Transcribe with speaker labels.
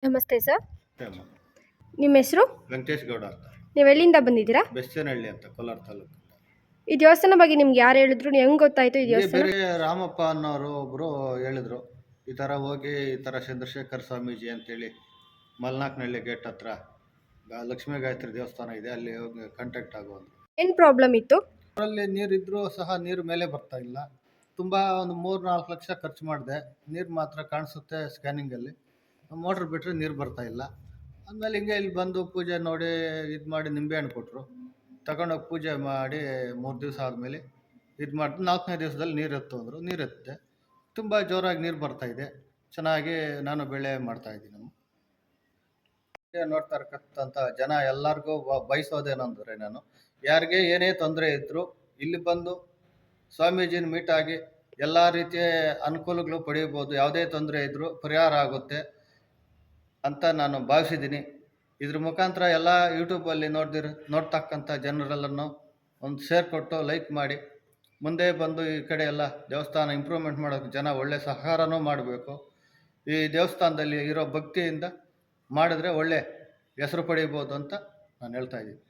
Speaker 1: ನಮಸ್ತೆ ಸರ್.
Speaker 2: ಅಮ್ಮ.
Speaker 1: ನಿಮ್ಮ ಹೆಸರು?
Speaker 2: ವೆಂಕಟೇಶ್ ಗೌಡ ಅಂತ.
Speaker 1: ನೀವು ಎಲ್ಲಿಂದ ಬಂದಿದ್ದೀರಾ?
Speaker 2: ಬೆಸ್ತನಹಳ್ಳಿ ಅಂತ, ಕೋಲಾರ ತಾಲೂಕು.
Speaker 1: ಈ ದೇವಸ್ಥಾನ ಬಗ್ಗೆ ನಿಮ್ಗೆ ಯಾರು ಹೇಳಿದ್ರು? ಹೆಂಗೆ ಗೊತ್ತಾಯ್ತು ಈ
Speaker 2: ಇಲ್ಲಿ
Speaker 1: ದೇವಸ್ಥಾನ?
Speaker 2: ಬೇರೆ ರಾಮಪ್ಪ ಅನ್ನೋರು ಒಬ್ಬರು ಹೇಳಿದ್ರು, ಈ ಥರ ಹೋಗಿ ಈ ಥರ ಚಂದ್ರಶೇಖರ್ ಸ್ವಾಮೀಜಿ ಅಂತೇಳಿ ಮಲ್ನಾಕ್ನಹಳ್ಳಿ ಗೇಟ್ ಹತ್ರ ಲಕ್ಷ್ಮೀ ಗಾಯತ್ರಿ ದೇವಸ್ಥಾನ ಇದೆ, ಅಲ್ಲಿ ಹೋಗಿ ಕಾಂಟ್ಯಾಕ್ಟ್ ಆಗುವಂಥ.
Speaker 1: ಏನು ಪ್ರಾಬ್ಲಮ್ ಇತ್ತು?
Speaker 2: ಅದರಲ್ಲಿ ನೀರಿದ್ರೂ ಸಹ ನೀರು ಮೇಲೆ ಬರ್ತಾ ಇಲ್ಲ. ತುಂಬ ಒಂದು 3-4 ಲಕ್ಷ ಖರ್ಚು ಮಾಡಿದೆ. ನೀರು ಮಾತ್ರ ಕಾಣಿಸುತ್ತೆ ಸ್ಕ್ಯಾನಿಂಗಲ್ಲಿ, ಮೋಟ್ರ್ ಬಿಟ್ಟರೆ ನೀರು ಬರ್ತಾ ಇಲ್ಲ. ಆಮೇಲೆ ಹಿಂಗೆ ಇಲ್ಲಿ ಬಂದು ಪೂಜೆ ನೋಡಿ ಇದು ಮಾಡಿ ನಿಂಬೆಹಣ್ಣು ಕೊಟ್ಟರು. ತಗೊಂಡೋಗಿ ಪೂಜೆ ಮಾಡಿ 3 ದಿವಸ ಆದಮೇಲೆ ಇದು ಮಾಡಿ 4ನೇ ದಿವಸದಲ್ಲಿ ನೀರು ಎತ್ತು ಅಂದರು. ನೀರು ಎತ್ತಿದೆ. ತುಂಬ ಜೋರಾಗಿ ನೀರು ಬರ್ತಾಯಿದೆ. ಚೆನ್ನಾಗಿ ನಾನು ಬೆಳೆ ಮಾಡ್ತಾಯಿದ್ದೀನಿ. ನೋಡ್ತಾ ಇರತಕ್ಕಂಥ ಜನ ಎಲ್ಲರಿಗೂ ಬಯಸೋದೇನೆಂದರೆ, ನಾನು ಯಾರಿಗೆ ಏನೇ ತೊಂದರೆ ಇದ್ದರೂ ಇಲ್ಲಿ ಬಂದು ಸ್ವಾಮೀಜಿನ ಮೀಟ್ ಆಗಿ ಎಲ್ಲ ರೀತಿಯ ಅನುಕೂಲಗಳು ಪಡೆಯಬೋದು. ಯಾವುದೇ ತೊಂದರೆ ಇದ್ದರೂ ಪರಿಹಾರ ಆಗುತ್ತೆ ಅಂತ ನಾನು ಭಾವಿಸಿದ್ದೀನಿ. ಇದ್ರ ಮುಖಾಂತರ ಎಲ್ಲ ಯೂಟ್ಯೂಬಲ್ಲಿ ನೋಡ್ತಕ್ಕಂಥ ಜನರೆಲ್ಲನೂ ಒಂದು ಶೇರ್ ಕೊಟ್ಟು ಲೈಕ್ ಮಾಡಿ, ಮುಂದೆ ಬಂದು ಈ ಕಡೆ ಎಲ್ಲ ದೇವಸ್ಥಾನ ಇಂಪ್ರೂವ್ಮೆಂಟ್ ಮಾಡೋಕ್ಕೆ ಜನ ಒಳ್ಳೆ ಸಹಕಾರನೂ ಮಾಡಬೇಕು. ಈ ದೇವಸ್ಥಾನದಲ್ಲಿ ಇರೋ ಭಕ್ತಿಯಿಂದ ಮಾಡಿದ್ರೆ ಒಳ್ಳೆ ಹೆಸರು ಪಡೀಬೋದು ಅಂತ ನಾನು ಹೇಳ್ತಾಯಿದ್ದೀನಿ.